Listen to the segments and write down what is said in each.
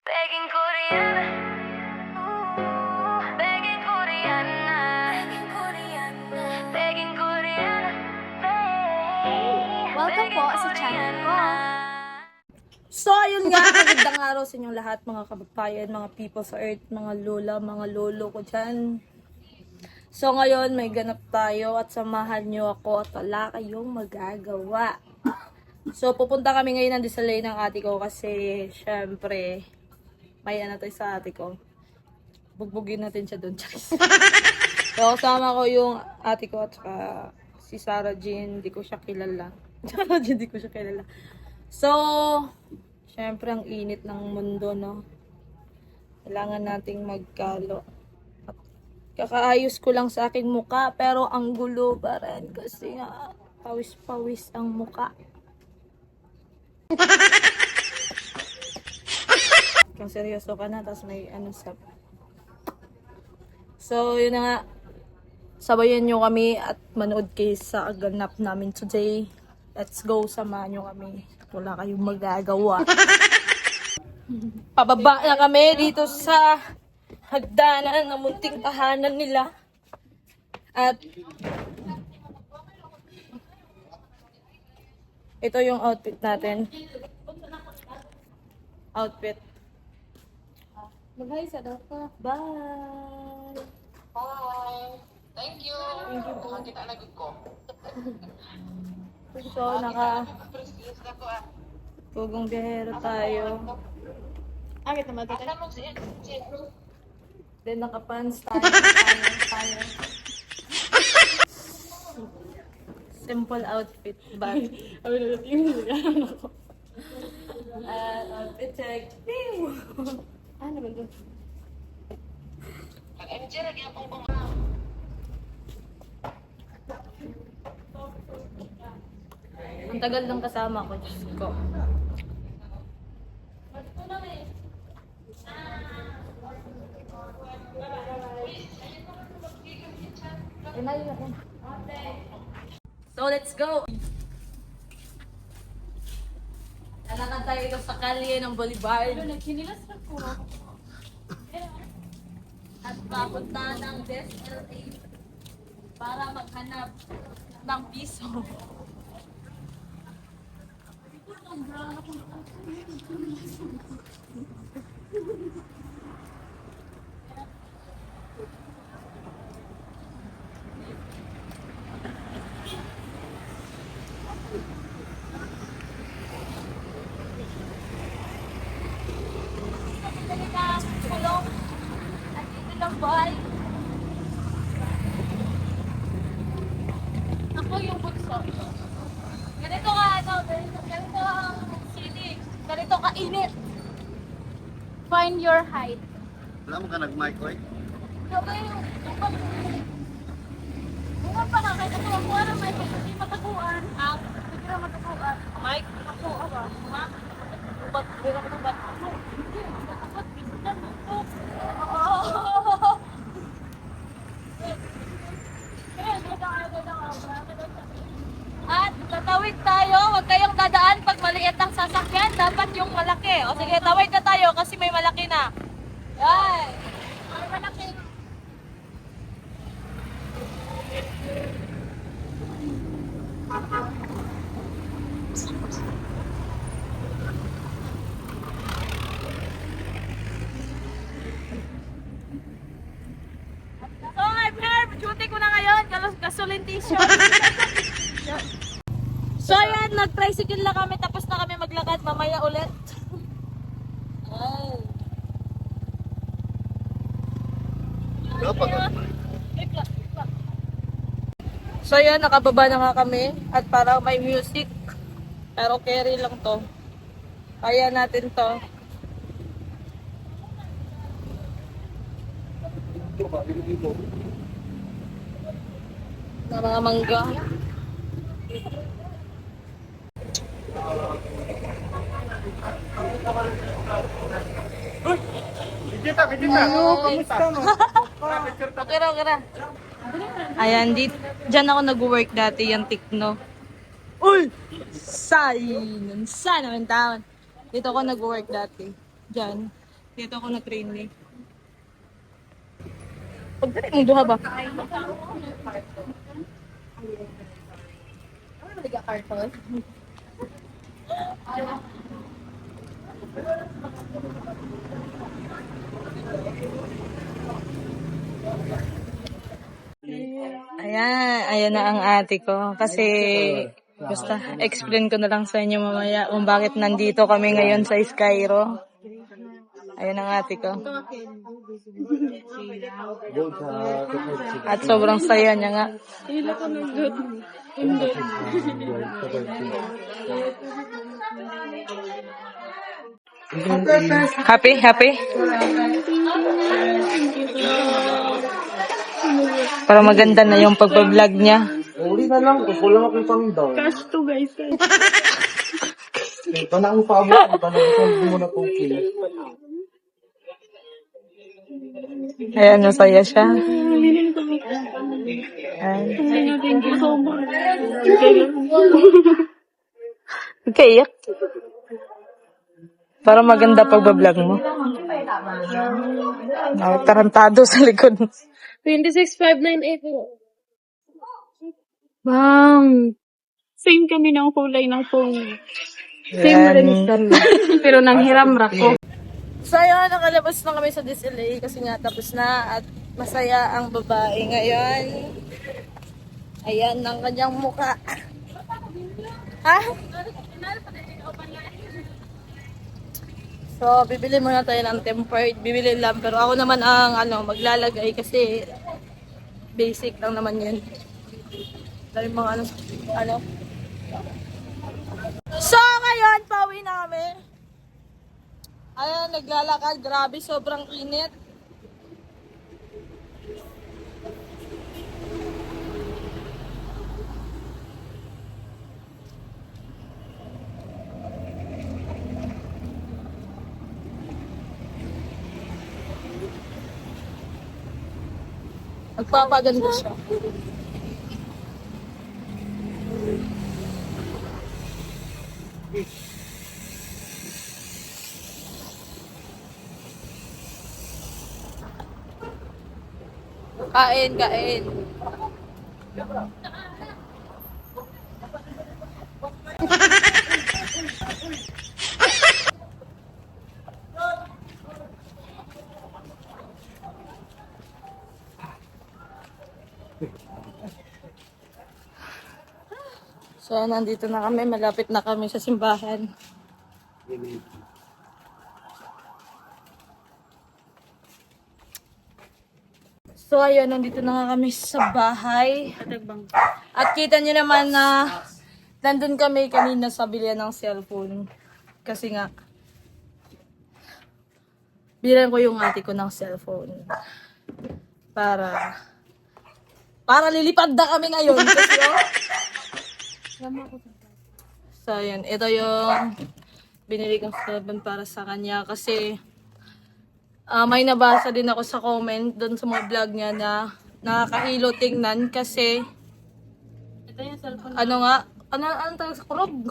Begging Korean, begging Korean, begging Korean, Welcome po sa channel ko. So, ayun nga, magandang araw sa inyong lahat, mga kababayan, mga people sa earth, mga lola, mga lolo ko dyan. So, ngayon, may ganap tayo at samahan nyo ako at wala kayong magagawa. So, pupunta kami ngayon ng Disalay ng ate ko kasi, syempre, may ano tayo sa ate ko. Bugbugin natin siya doon, Charis. So, kasama ko yung ate ko at saka si Sarah Jean, di ko siya kilala. Sarah Jean, di ko siya kilala. So, syempre ang init ng mundo, no? Kailangan nating magkalo. At kakaayos ko lang sa aking muka, pero ang gulo pa rin kasi nga, pawis-pawis ang muka. Kung seryoso ka na, tapos may ano sa... So, yun na nga. Sabayan nyo kami at manood kayo sa ganap namin today. Let's go, samahan nyo kami. Wala kayong magagawa. Pababa na kami dito sa hagdanan ng munting tahanan nila. At ito yung outfit natin. Outfit. Mag-hi sa daw ka. Bye! Hi. Thank you. Kita lagi ko. So, Prestigious na ko ah. tugong biyahero tayo. Agad naman ito. Ano mo siya? Then nakapants tayo. Simple outfit, but outfit check. Ano ba ito? Nag-enjoy lagi akong kung Ang tagal ng kasama ko, Diyos ko. So, let's go! Lalakad tayo ito sa kalye ng Boulevard. Nagkinilas na po. At papunta ng DSLA para maghanap ng piso. Kulong at dito lang boy. Ako yung bunso. Ganito ka, ano, ganito ang sinig. Ganito ka init. Find your height. Wala mo ka nag-mic, oy? Sabi yung Bunga pa na kahit ako ako ano may hindi mataguan. Hindi na mataguan. Mike, Ako ba? Ma? ba't bira ko ba't? Dapat bisan mo. At tatawid tayo, huwag kayong dadaan pag maliit ang sasakyan, dapat yung malaki. O sige, tawid na tayo kasi may malaki na. Yan. Ay, malaki. So, I'm here. Duty ko na ngayon. Gasolintation. So, ayan. Nag-tricycle na kami. Tapos na kami maglakad. Mamaya ulit. Ay. Dapat nag-mic. So, ayan. Nakababa na nga kami. At parang may music. Pero carry lang to. Kaya natin to. Na mga mangga. Kita, kamusta mo? Okay ra. Ayan, dyan ako nag-work dati, yung Tikno. Uy! Sa naman taon. Dito ako nag-work dati. Dyan. Dito ako na-training. Pagdali mong duha ba? Ayan na ang ate ko. Kasi, basta, explain ko na lang sa inyo mamaya kung bakit nandito kami ngayon sa Skyro. Ayan ang ate ko. At sobrang saya niya nga. Happy? Happy? Para maganda na yung pagbablog niya. Uli na lang, kukulang akong pang-down. Cash to guys. Ito na ang paabot, ito na hindi mo na kong kill. Ayan, masaya siya. Ayan. Thank you so much. Okay, para maganda pagbablog mo. Tarantado sa likod. 26598. Bang! Same kami ng kulay ng phone. Same na rin pero nanghiram ra ko. So ayun, nakalabas na kami sa DSLA kasi nga tapos na at masaya ang babae ngayon. Ayan ang kanyang mukha. Ha? So, bibili muna tayo ng tempered. Bibili lang. Pero ako naman ang maglalagay kasi basic lang naman yun. Dahil mga ano. So, ngayon, pauwi na kami. Ayan, naglalakad. Grabe, sobrang init. Magpapaganda siya. Kain, kain. So, nandito na kami. Malapit na kami sa simbahan. So, ayun. Nandito na nga kami sa bahay. At kita nyo naman na nandun kami kanina sa bilihan ng cellphone. Kasi nga, bilan ko yung ate ko ng cellphone. Para lilipad na kami ngayon. Kasi so, ayan. Ito yung binili kong cellphone para sa kanya. Kasi may nabasa din ako sa comment doon sa mga vlog niya na nakakahilo tingnan kasi Ito yung cellphone. Ano tawag sa kurog?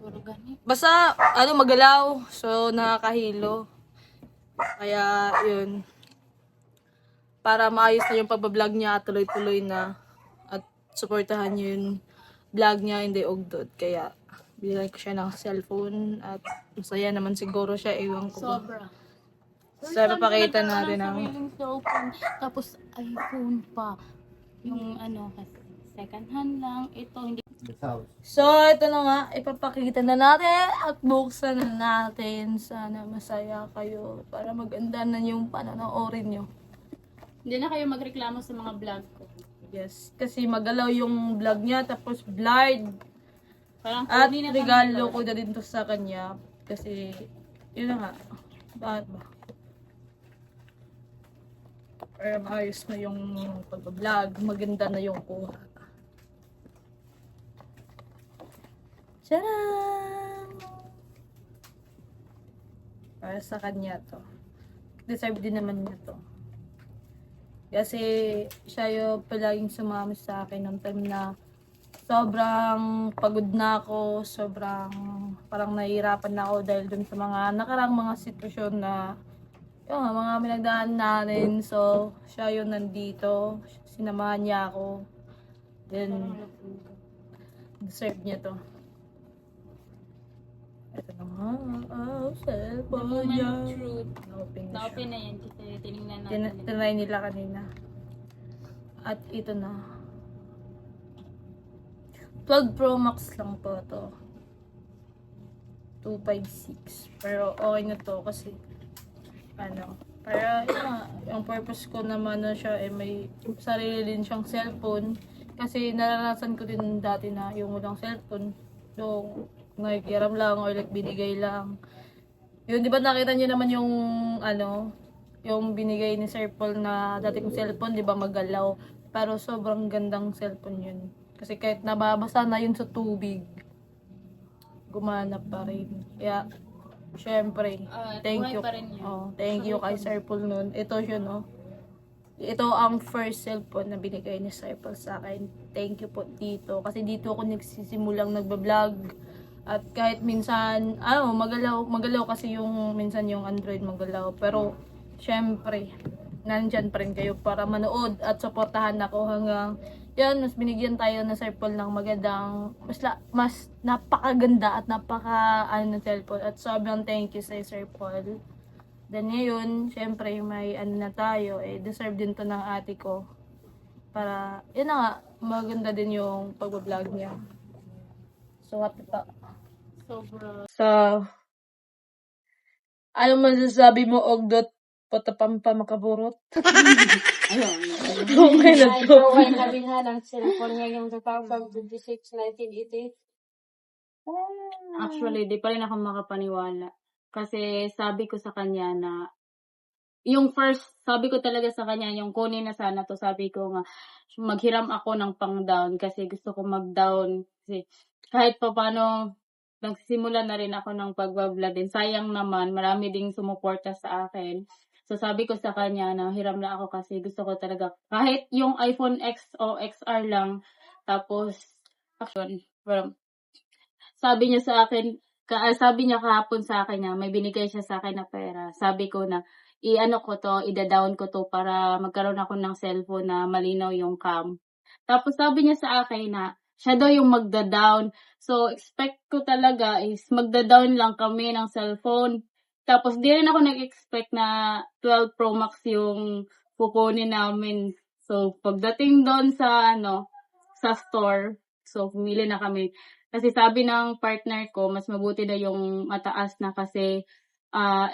Kurugani. Basta, magalaw. So, nakakahilo. Kaya, yun. Para maayos na yung pagbablog niya at tuloy-tuloy na. At supportahan niyo yung vlog niya, hindi ugdod. Kaya, bilhan ko siya ng cellphone. At masaya naman siguro siya. Ewan ko ba. Sobra. So, papakita natin ang... Sariling cellphone, tapos iPhone pa. Yung second hand lang. Ito, hindi. So, ito na nga. Ipapakita na natin at buksan na natin. Sana masaya kayo para maganda na yung panonoorin nyo. Hindi na kayo magreklamo sa mga vlog ko. Yes. Kasi magalaw yung vlog niya. Tapos blurred. Parang At kunin na regalo ko na din to sa kanya. Kasi, yun na nga. Bakit ba? Para maayos na yung pag-vlog. Maganda na yung kuha. Tcharam! Para sa kanya to. Deserve din naman niya to. Kasi siya yung palaging sumama sa akin ng time na sobrang pagod na ako, sobrang parang nahihirapan na ako dahil dun sa mga nakarang mga sitwasyon na yung mga pinagdaan natin. So, siya yun nandito. Sinamahan niya ako. Then, deserve niya to. Ito na nga. Cellphone niya. Na-open na siya. Na-open na yan kasi tinignan natin. Tinry nila kanina. At ito na. 12 Pro Max lang po to. 256. Pero okay na to kasi para yung purpose ko naman na siya may sarili din siyang cellphone. Kasi naranasan ko din dati na yung walang cellphone. Yung nakikiram lang or like binigay lang. Yun, di ba nakita niyo naman yung yung binigay ni Sir Paul na dati kong cellphone, di ba magalaw. Pero sobrang gandang cellphone yun. Kasi kahit nababasa na yun sa tubig, gumana pa rin. Kaya, syempre, thank buhay you. pa rin yun. Thank you kay Sir Paul nun. Ito siya, no? Ito ang first cellphone na binigay ni Sir Paul sa akin. Thank you po dito. Kasi dito ako nagsisimulang nagbablog. At kahit minsan, magalaw kasi yung minsan yung Android magalaw. Pero, syempre, nandyan pa rin kayo para manood at supportahan ako hanggang yan, mas binigyan tayo na Sir Paul ng magandang, mas napakaganda at ng cellphone. At sobrang thank you sa Sir Paul. Then ngayon, syempre may na tayo, deserve din to ng ate ko. Para, yun na nga, maganda din yung pag-vlog niya. So, what ito? Sobra. So, ano masasabi mo, Ogdot? Patapampa makaburot? Ayun. Okay na to. Okay na bilhan ng cellphone niya yung 2026, 1980. Actually, di pa rin ako makapaniwala. Kasi sabi ko sa kanya na, yung first, sabi ko talaga sa kanya, yung kunin na sana to, sabi ko nga, maghiram ako ng pang-down kasi gusto ko mag-down. Kasi kahit pa paano, nagsisimula na rin ako ng pag-vlog din. Sayang naman, marami ding sumuporta sa akin. So sabi ko sa kanya na hiram na ako kasi gusto ko talaga, kahit yung iPhone X o XR lang, tapos, actually, sabi niya sa akin, sabi niya kahapon sa akin na may binigay siya sa akin na pera. Sabi ko na, ida-down ko to para magkaroon ako ng cellphone na malinaw yung cam. Tapos sabi niya sa akin na, siya daw yung magda-down. So, expect ko talaga is magda-down lang kami ng cellphone. Tapos, di rin ako nag-expect na 12 Pro Max yung kukunin namin. So, pagdating doon sa, sa store, so, pumili na kami. Kasi sabi ng partner ko, mas mabuti na yung mataas na kasi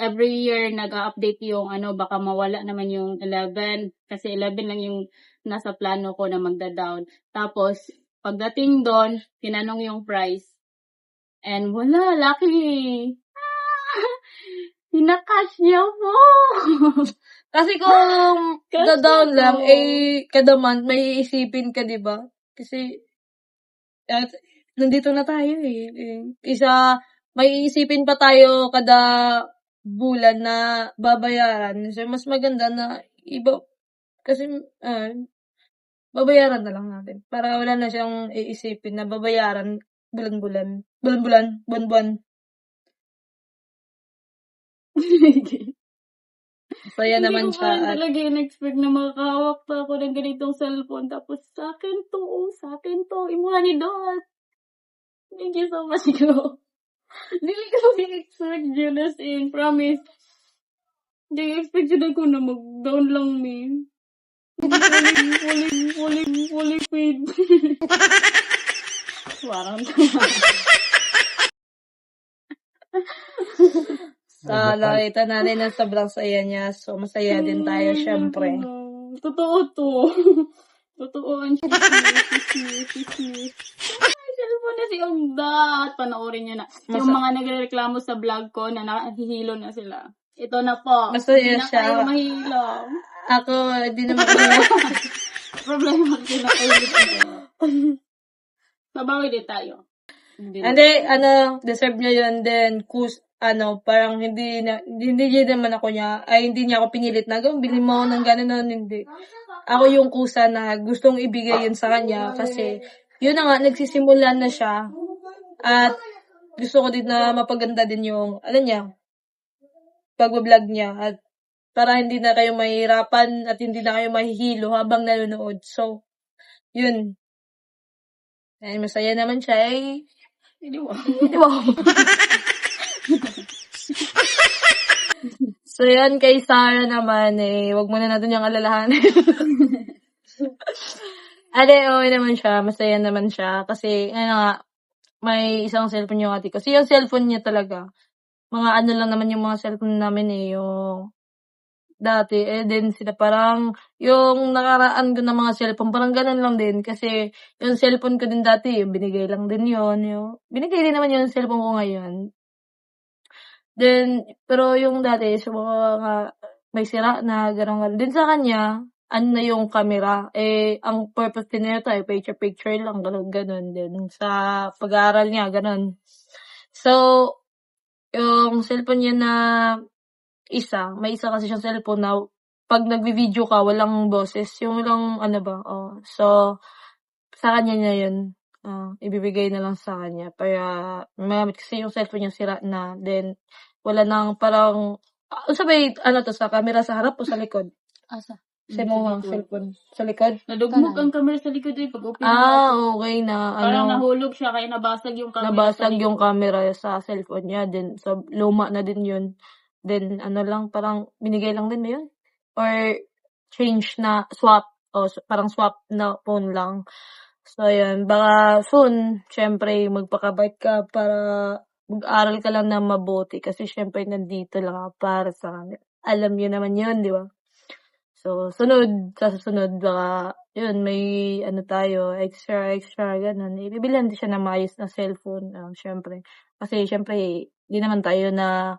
every year nag-update yung baka mawala naman yung 11. Kasi 11 lang yung nasa plano ko na magda-down. Tapos, pagdating doon, tinanong yung price. And wala, lucky. Hinakash niya po. Kasi kung da-down lang, kada month, may iisipin ka, di ba? Kasi, nandito na tayo may iisipin pa tayo kada bulan na babayaran. So, mas maganda na iba, kasi, babayaran na lang natin. Para wala na siyang iisipin na babayaran bulan-bulan. Buwan-buwan. Saya naman Hindi ko siya. pa talaga in-expect na makakahawak pa ako ng ganitong cellphone. Tapos sa akin to. Imuha ni Dot. Thank you so much, girl. Hindi ko in-expect yun as in. Promise. Hindi expect yun ako na mag-down lang, man. Fully paid. Parang Nakita natin na sobrang saya niya. So, masaya din tayo, syempre. Totoo to. Totoo ang chismis. Cellphone na si Ogdat. Panoorin nyo na. Yung mga nagrereklamo sa vlog ko na nahihilo na sila. Ito na po. Masaya Hindi na siya. kayo mahilo. Ako, di naman Problema kasi na kayo dito. Mabawi din tayo. Hindi, deserve niya yun. Then, parang hindi niya naman ako hindi niya ako pinilit na, bilhin mo ng gano'n, hindi. Ako yung kusa na gustong ibigay yun sa kanya kasi, yun na nga, nagsisimula na siya. At, gusto ko din na mapaganda din yung, ano niya, pag-vlog niya. At para hindi na kayo mahihirapan at hindi na kayo mahihilo habang nanonood. So, yun. Dahil masaya naman siya, eh. Hindi mo. Di ba? So, yan kay Sarah naman, eh. Wag muna natin yung alalahanin. Ade, okay naman siya. Masaya naman siya. Kasi, ano nga, may isang cellphone yung ate ko. Kasi yung cellphone niya talaga, mga ano lang naman yung mga cellphone namin eh. Yung dati, eh, din sila parang, yung nakaraan ko na mga cellphone, parang ganun lang din. Kasi, yung cellphone ko din dati, binigay lang din yun. Binigay din naman yung cellphone ko ngayon. Then, pero yung dati, sa mga may sira na gano'n. Din sa kanya, ano na yung camera. Eh, ang purpose din nito ay picture-picture lang, gano'n. Din sa pag-aaral niya, gano'n. So, yung cellphone niya na may isa kasi siyang cellphone na pag nagvi-video ka, walang boses. Yung walang, ano ba, oh. So, sa kanya niya yun. Ibibigay na lang sa kanya. Kaya, magamit kasi yung cellphone niya sira na. Then, wala nang parang, sabay, ano to, sa camera sa harap o sa likod? Asa? Sa mga cellphone. Sa likod? Nadugmog ang camera sa likod eh. Pag open Okay na. parang Ano, nahulog siya kaya nabasag yung camera nabasag sa yung likod. camera sa cellphone niya. Then, so, luma na din yun. Then, ano lang, parang, binigay lang din na yun. Or, change na, swap. O, parang swap na phone lang. So, yun. Baka soon, syempre, magpakabait ka para mag-aral ka lang na mabuti. Kasi, syempre, nandito lang ako para sa kanila. Alam niyo naman yun, di ba? So, sa susunod, baka, yun, may, ano tayo, extra, ganun. Ibibilhan din siya ng maayos na cellphone, syempre. Kasi, syempre, di naman tayo na,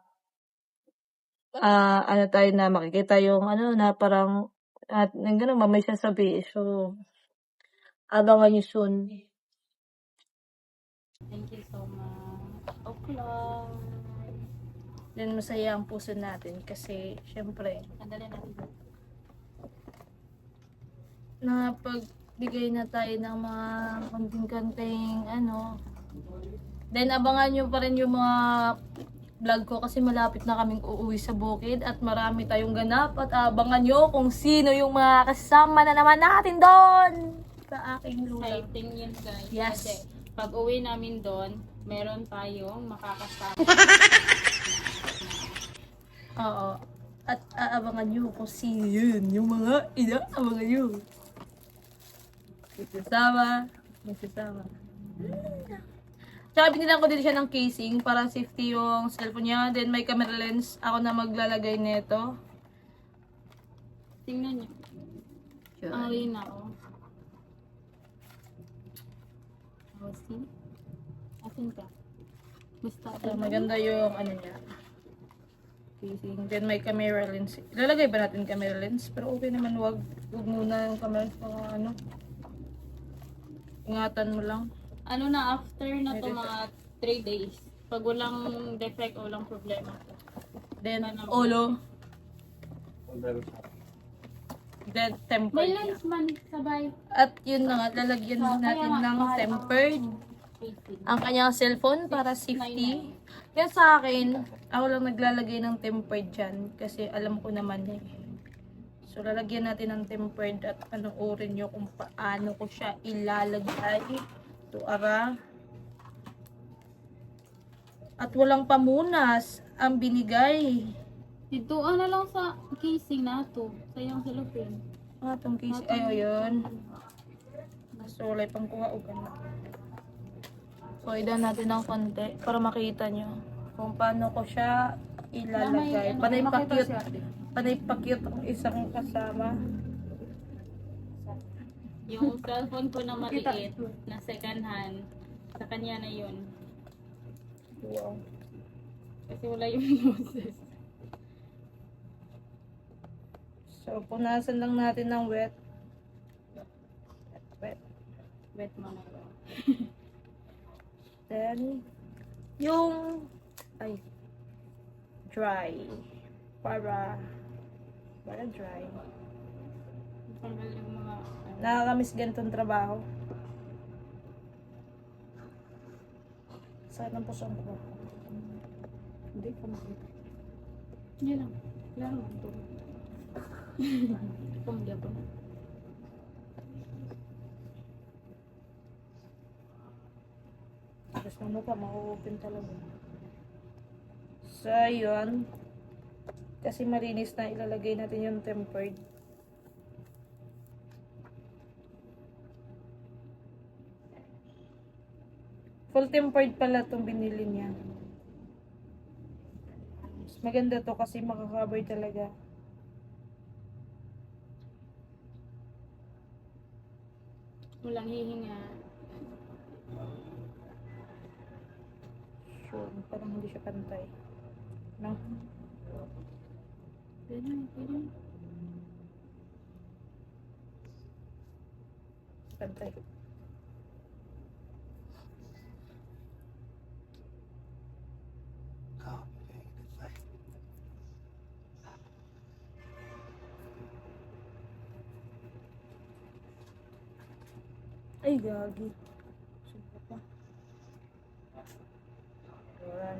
ano tayo na makikita yung, ano, na parang, at, gano'n, may sasabi. So, abangan nyo soon. Thank you so much. Okla. Then, masaya ang puso natin kasi, syempre, Sandali natin. napagbigay na tayo ng mga konting-konting, ano. Then, abangan nyo pa rin yung mga vlog ko kasi malapit na kaming uuwi sa bukid at marami tayong ganap at abangan nyo kung sino yung mga kasama na naman natin doon sa aking lugar. Exciting yun guys. Yes. Kasi pag uwi namin doon, meron tayong makakasama. Oo. At aabangan nyo kung sino yun. Yung mga inaabangan nyo. Magsasama. Tsaka binilang ko din siya ng casing para safety yung cellphone niya. Then may camera lens. Ako na maglalagay nito. Tingnan nyo. Ang lina oh. Oh, see? Asin ka? Basta. So, maganda yung ano niya. Casing. Then may camera lens. Ilalagay ba natin camera lens? Pero okay naman, wag muna yung camera lens. Mga ano. Ingatan mo lang. Ano na, after na to mga 3 days. Pag walang defect o walang problema. Then, ulo. Then, May tempered niya. lens man sabay. At yun na nga, lalagyan din natin ng tempered ang kanyang cellphone para safety. Yan sa akin, ako lang naglalagay ng tempered dyan kasi alam ko naman eh. So, lalagyan natin ng tempered at panoorin nyo kung paano ko siya ilalagay. Ito, ara. At walang pamunas ang binigay. Dito, ano lang sa casing na to. Sayang cellophane. Itong case, ay, ayun. So, wala pang kuha o ganda. So, idan natin ng konti para makita nyo kung paano ko siya ilalagay. Panay pa-cute ang isang kasama. Yung cellphone ko na maliit, na second hand, sa kanya na yun. Wow. Kasi wala yung boses. So, punasan lang natin ng wet. Wet mo na yun. Then, yung dry. Para dry. Tanggal yung mga, Nakakamiss ganitong trabaho. Sakit ng puso ko. Hindi ko makita. Hindi lang. Wala naman ito. Pumagya po. Tapos ng mukha, ma-open talaga. So, yun. Kasi malinis na, ilalagay natin yung tempered. Full tempered pala itong binili niya. Mas maganda to kasi makakaboy talaga. Walang hihinga. Sure, parang hindi siya pantay. No? Pwede. Pantay. Ay, gagi. Sobra pa. Ayan.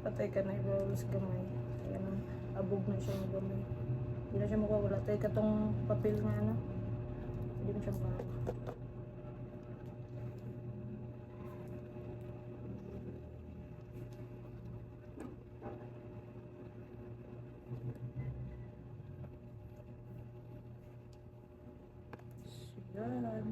Patay ka na, ibawas gamay. Ayan, abog na siya ng gamay. Hindi na siya makawala. Tay ka tong papel na ano. Hindi na siya makawala. Yan.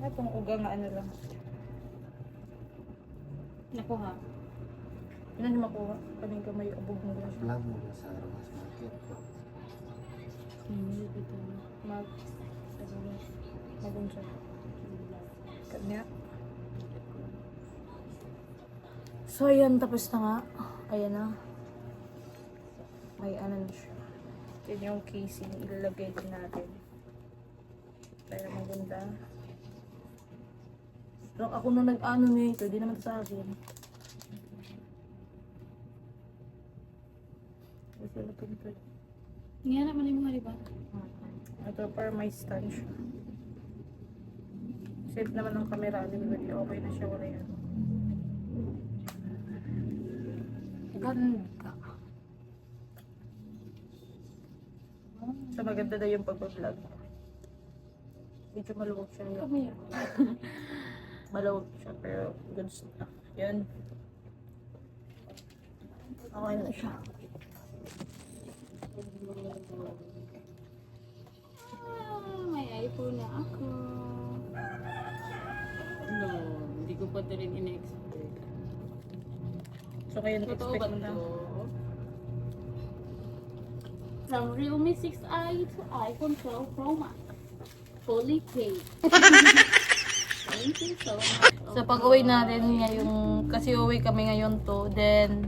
Itong uga nga ano lang. Nakuha. Hindi na siya makuha. Kaning kamay abog mo lang siya. Alam mo na sa Romas Market. Hindi dito. Magong siya. Kanya. So, ayan. Tapos na nga. Ayan na. May ano na siya. Yan yung casing. Ilalagay din natin. Para maganda. Pero ako na nag-ano nito. Hindi naman sa akin. Kasi napinto. Nga naman yung mga diba? Ito para may stand siya. Safe naman ng camera. Okay na siya. Wala yan. Ganda. So maganda daw yung pag-vlog. Medyo maluwag siya. Maluwag siya pero good stuff. Yan. Okay na siya. May iPhone na ako. No, hindi ko pa rin in-expect. So kayo Totoo na-expect ba mo na. ito? From Realme 6i to iPhone 12 Pro Max. Fully paid. Thank you so much. So pag-uwi natin ngayong, kasi uwi kami ngayon to, then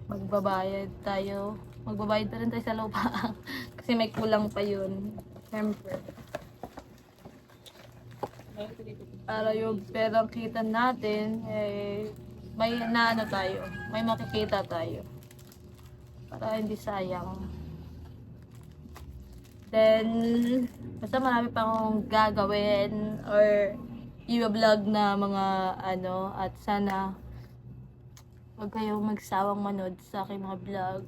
magbabayad tayo. Magbabayad pa rin tayo sa lupa. Kasi may kulang pa yun. Siyempre. Para yung perang kita natin, may naano tayo. May makikita tayo. Para hindi sayang. Then, basta marami pa akong gagawin or i-vlog na mga ano, at sana huwag kayong magsawang manood sa aking mga vlog.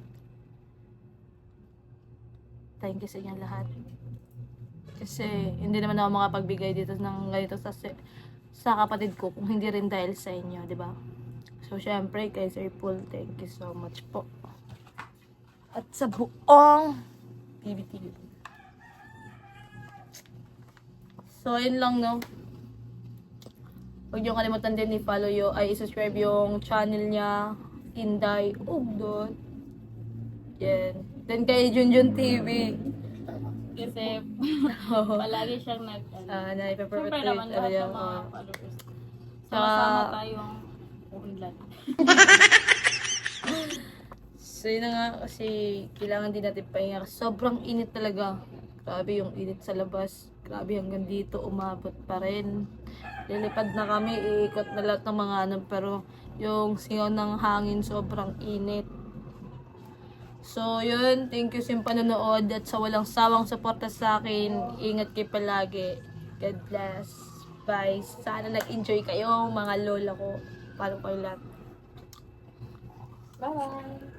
Thank you sa inyo lahat. Kasi hindi naman ako makapagbigay dito ng ganito sa kapatid ko kung hindi rin dahil sa inyo, di ba? So, syempre, kay Sir Paul, thank you so much po. At sa buong PBTV. So, yun lang, no? Huwag niyo kalimutan din i-follow i-subscribe yung channel niya, Inday Ugdot. Yan. Then kay Junjun TV. Kasi palagi siyang Na ipaperfect siyempre naman lahat ng mga followers. Sama-sama tayong unlan. So yun na nga, kasi kailangan din natin pahinga. Sobrang init talaga. Grabe yung init sa labas. Grabe hanggang dito, umabot pa rin. Lilipad na kami, iikot na lahat ng mga ano, pero yung singaw ng hangin sobrang init. So yun, thank you sa panonood at sa walang sawang suporta sa akin. Ingat kayo palagi. God bless. Bye. Sana nag-enjoy kayo mga lola ko. Follow kayo lahat. Bye-bye.